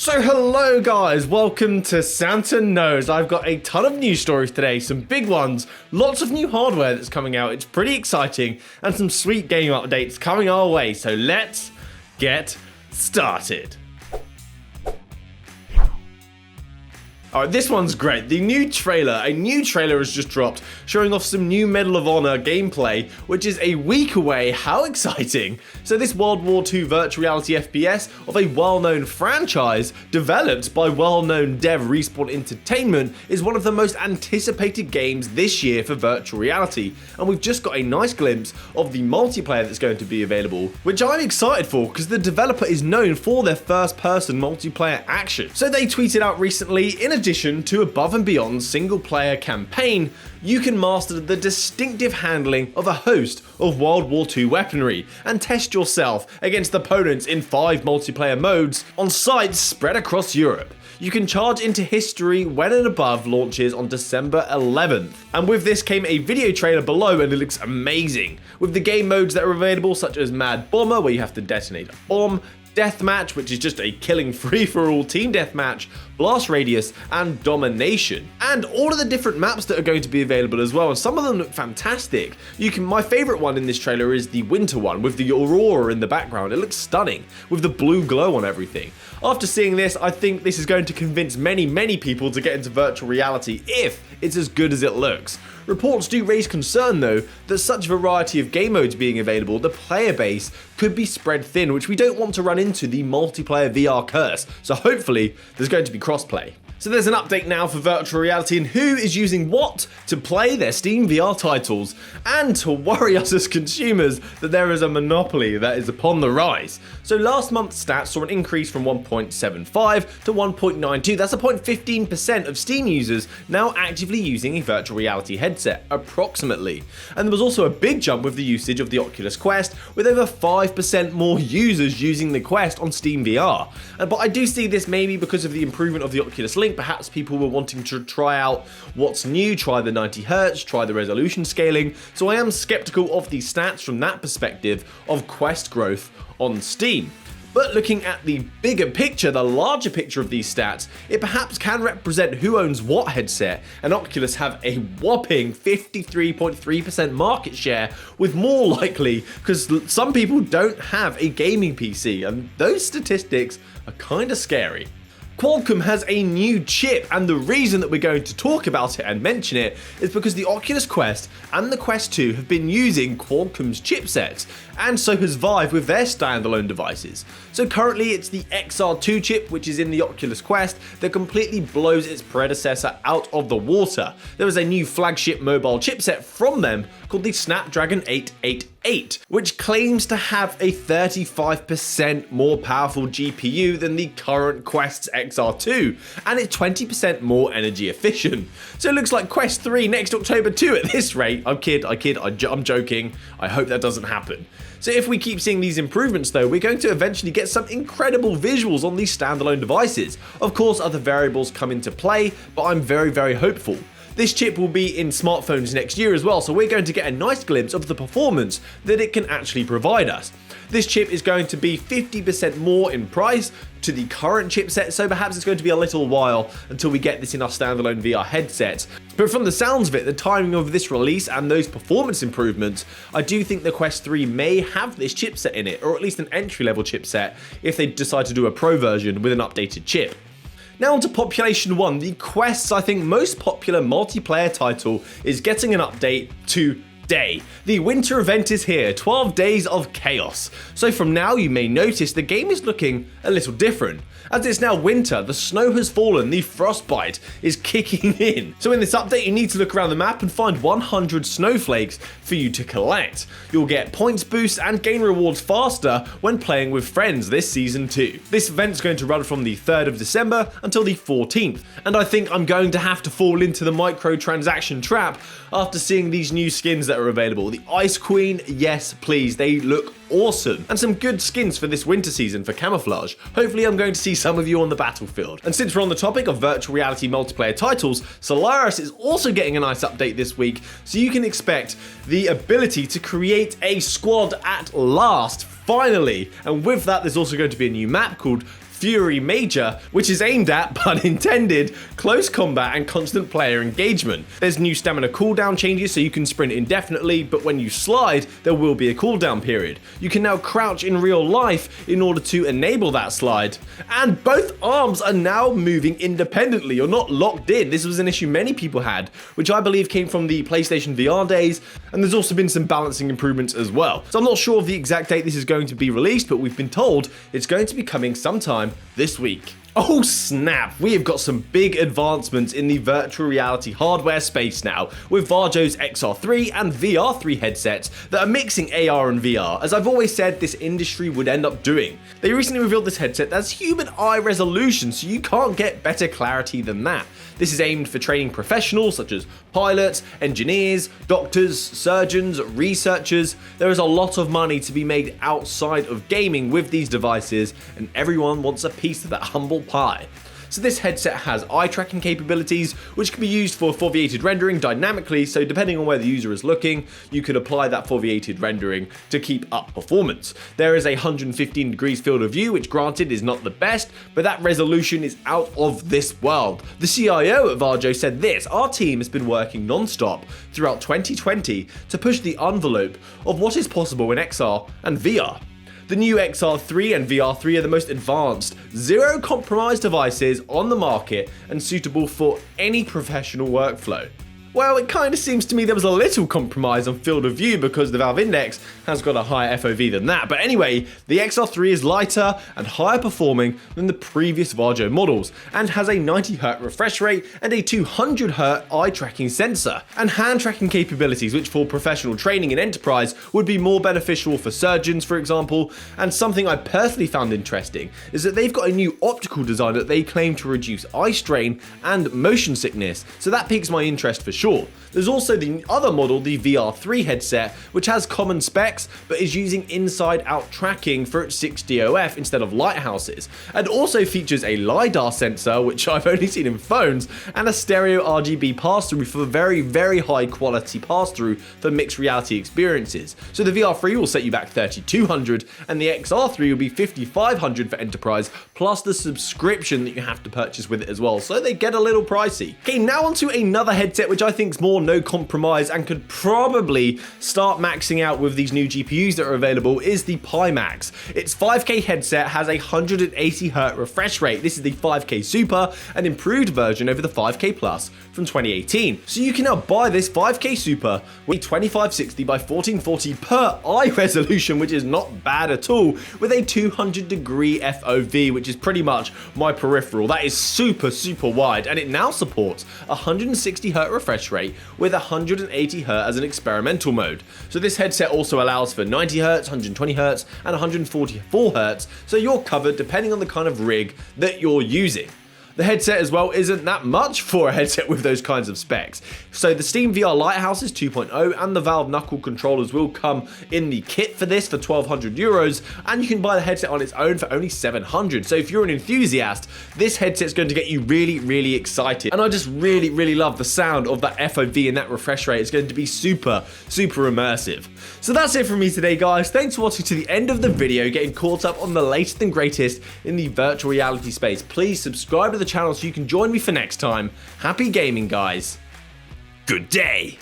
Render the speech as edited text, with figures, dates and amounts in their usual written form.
So hello guys, welcome to Santa Knows. I've got a ton of news stories today, some big ones, lots of new hardware that's coming out, it's pretty exciting, and some sweet game updates coming our way, so let's get started. Alright, this one's great. A new trailer has just dropped, showing off some new Medal of Honor gameplay, which is a week away. How exciting! So this World War II virtual reality FPS of a well-known franchise, developed by well-known dev Respawn Entertainment, is one of the most anticipated games this year for virtual reality, and we've just got a nice glimpse of the multiplayer that's going to be available, which I'm excited for because the developer is known for their first-person multiplayer action. So they tweeted out recently, in addition to above and beyond single player campaign, you can master the distinctive handling of a host of World War II weaponry and test yourself against opponents in 5 multiplayer modes on sites spread across Europe. You can charge into history when and above launches on December 11th. And with this came a video trailer below, and it looks amazing. With the game modes that are available, such as Mad Bomber, where you have to detonate a bomb, Deathmatch, which is just a killing free-for-all team deathmatch, Blast Radius, and Domination. And all of the different maps that are going to be available as well, and some of them look fantastic. My favourite one in this trailer is the winter one, with the aurora in the background. It looks stunning, with the blue glow on everything. After seeing this, I think this is going to convince many people to get into virtual reality if it's as good as it looks. Reports do raise concern though, that such a variety of game modes being available, the player base could be spread thin, which we don't want to run into the multiplayer VR curse, so hopefully there's going to be crossplay. So there's an update now for virtual reality and who is using what to play their Steam VR titles, and to worry us as consumers that there is a monopoly that is upon the rise. So last month's stats saw an increase from 1.75 to 1.92, that's a 0.15% of Steam users now actively using a virtual reality headset, approximately. And there was also a big jump with the usage of the Oculus Quest, with over 5% more users using the Quest on Steam VR. But I do see this maybe because of the improvement of the Oculus Link. Perhaps people were wanting to try out what's new, try the 90Hz, try the resolution scaling, so I am skeptical of the stats from that perspective of Quest growth on Steam. But looking at the bigger picture, the larger picture of these stats, it perhaps can represent who owns what headset, and Oculus have a whopping 53.3% market share, with more likely because some people don't have a gaming PC, and those statistics are kind of scary. Qualcomm has a new chip, and the reason that we're going to talk about it and mention it is because the Oculus Quest and the Quest 2 have been using Qualcomm's chipsets, and so has Vive with their standalone devices. So currently it's the XR2 chip, which is in the Oculus Quest, that completely blows its predecessor out of the water. There is a new flagship mobile chipset from them called the Snapdragon 888, which claims to have a 35% more powerful GPU than the current Quest's XR2, and it's 20% more energy efficient. So it looks like Quest 3 next October 2 at this rate. I'm joking. I hope that doesn't happen. So if we keep seeing these improvements though, we're going to eventually get some incredible visuals on these standalone devices. Of course, other variables come into play, but I'm very hopeful. This chip will be in smartphones next year as well, so we're going to get a nice glimpse of the performance that it can actually provide us. This chip is going to be 50% more in price to the current chipset, so perhaps it's going to be a little while until we get this in our standalone VR headsets. But from the sounds of it, the timing of this release and those performance improvements, I do think the Quest 3 may have this chipset in it, or at least an entry-level chipset, if they decide to do a pro version with an updated chip. Now onto Population 1, the Quest's I think most popular multiplayer title is getting an update today. The winter event is here, 12 days of chaos. So from now you may notice the game is looking a little different. As it's now winter, the snow has fallen, the frostbite is kicking in. So in this update you need to look around the map and find 100 snowflakes for you to collect. You'll get points boosts and gain rewards faster when playing with friends this season too. This event's going to run from the 3rd of December until the 14th, and I think I'm going to have to fall into the microtransaction trap after seeing these new skins that are available. The Ice Queen, yes please, they look awesome, and some good skins for this winter season for camouflage. Hopefully I'm going to see some of you on the battlefield. And since we're on the topic of virtual reality multiplayer titles, Solaris is also getting a nice update this week, so you can expect the ability to create a squad at last, finally. And with that, there's also going to be a new map called Fury Major, which is aimed at, pun intended, close combat and constant player engagement. There's new stamina cooldown changes so you can sprint indefinitely, but when you slide, there will be a cooldown period. You can now crouch in real life in order to enable that slide. And both arms are now moving independently. You're not locked in. This was an issue many people had, which I believe came from the PlayStation VR days, and there's also been some balancing improvements as well. So I'm not sure of the exact date this is going to be released, but we've been told it's going to be coming sometime this week. Oh snap, we have got some big advancements in the virtual reality hardware space now, with Varjo's XR3 and VR3 headsets that are mixing AR and VR, as I've always said this industry would end up doing. They recently revealed this headset that's human eye resolution, so you can't get better clarity than that. This is aimed for training professionals such as pilots, engineers, doctors, surgeons, researchers. There is a lot of money to be made outside of gaming with these devices, and everyone wants a piece of that humble pie. So this headset has eye tracking capabilities, which can be used for foveated rendering dynamically, so depending on where the user is looking, you can apply that foveated rendering to keep up performance. There is a 115 degrees field of view, which granted is not the best, but that resolution is out of this world. The CIO at Varjo said this: "Our team has been working non-stop throughout 2020 to push the envelope of what is possible in XR and VR. The new XR3 and VR3 are the most advanced, zero compromise devices on the market and suitable for any professional workflow." Well, it kind of seems to me there was a little compromise on field of view because the Valve Index has got a higher FOV than that. But anyway, the XR3 is lighter and higher performing than the previous Varjo models and has a 90Hz refresh rate and a 200Hz eye tracking sensor and hand tracking capabilities, which for professional training in enterprise would be more beneficial for surgeons, for example. And something I personally found interesting is that they've got a new optical design that they claim to reduce eye strain and motion sickness. So that piques my interest for sure. There's also the other model, the VR3 headset, which has common specs but is using inside-out tracking for its 6DOF instead of lighthouses, and also features a LiDAR sensor, which I've only seen in phones, and a stereo RGB pass-through for very, very high quality pass-through for mixed reality experiences. So the VR3 will set you back $3,200 and the XR3 will be $5,500 for enterprise, plus the subscription that you have to purchase with it as well, so they get a little pricey. Okay, now onto another headset which I think is more no compromise and could probably start maxing out with these new GPUs that are available is the Pimax. Its 5K headset has a 180Hz refresh rate. This is the 5K Super, an improved version over the 5K Plus from 2018. So you can now buy this 5K Super with 2560 by 1440 per eye resolution, which is not bad at all, with a 200-degree FOV, which is pretty much my peripheral. That is super, super wide, and it now supports 160Hz refresh rate with 180Hz as an experimental mode. So this headset also allows for 90Hz, 120Hz, and 144Hz, so you're covered depending on the kind of rig that you're using. The headset as well isn't that much for a headset with those kinds of specs. So the Steam VR Lighthouses 2.0 and the Valve Knuckle controllers will come in the kit for this for €1,200, and you can buy the headset on its own for only $700. So if you're an enthusiast, this headset's going to get you really, really excited. And I just really, really love the sound of that FOV and that refresh rate. It's going to be super, super immersive. So that's it from me today, guys. Thanks for watching to the end of the video, getting caught up on the latest and greatest in the virtual reality space. Please subscribe to the channel so you can join me for next time. Happy gaming, guys. Good day.